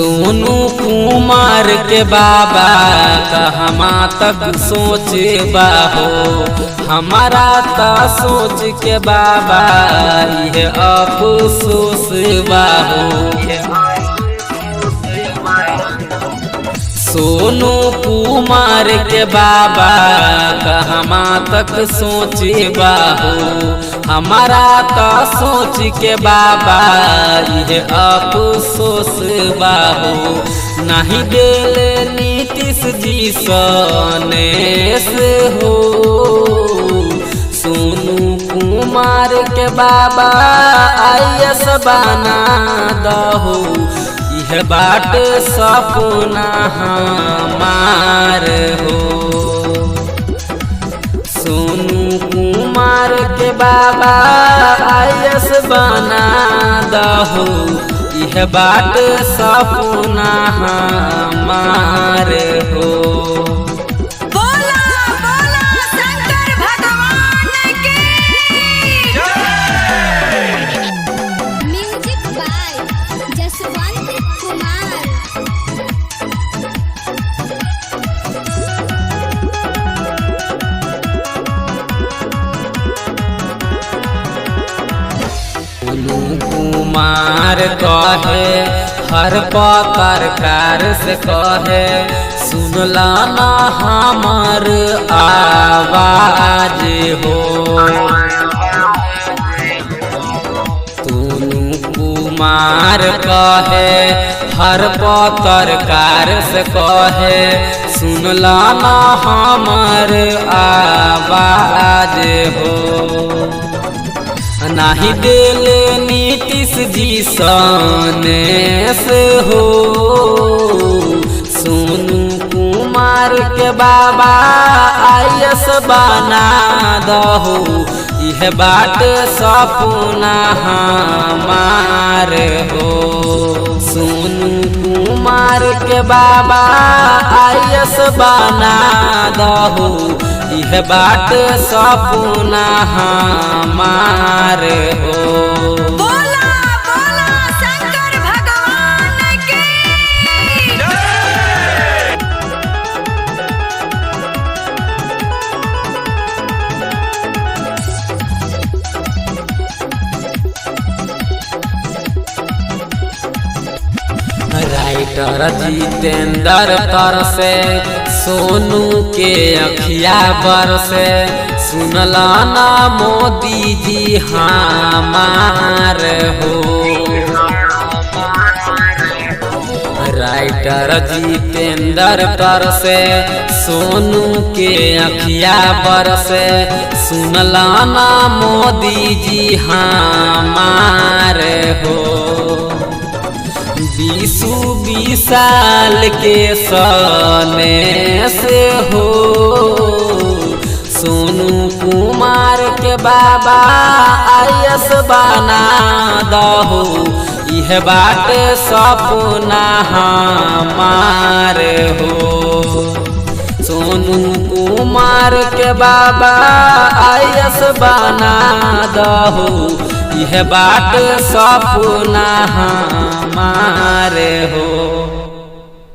सोनू कुमार के बाबा कहमा तक सोचे बाहो, हमारा ता सोच के बाबा ये अफसोस बाहो। सोनू कुमार के बाबा कहमा तक सोचे बाहो, हमारा तो सोच के बाबा ये अफसोस बाहो। नहीं देले नीतीश जी सनेस हो, सोनू कुमार के बाबा आईएएस बना दहो, यह बाट सपना हमार हो। सोनू कुमार के बाबा आईएएस बना दहो, यह बाट सपना हमार हो। कुमार कहे हर पत्रकार से कहे, सुनला ना हमार आवाज हो। सोनू कुमार कहे हर पत्रकार से कहे, सुनला ना हमार आवाज हो। नहीं देले नीतीश जी सनेस हो, सोनू कुमार के बाबा आईएएस बना दहो, यह बाट सपना हमार हो। सोनू कुमार के बाबा आईएएस बना दहो, यह बाट सपना हमार हो। राइटर जितेंद्र तर से सोनू के अखिया बर से, सुनला ना मोदी जी हमार हो। राइटर जितेंद्र तर से सोनू के अखिया बर से, सुनला ना मोदी जी हमार हो। 20 साल के सनेस हो, सोनू कुमार के बाबा आईएएस बना दहो, यह बाट सपना हमार हो। सोनू कुमार के बाबा आईएएस बना दहो, यह बाट सपना हमार हो।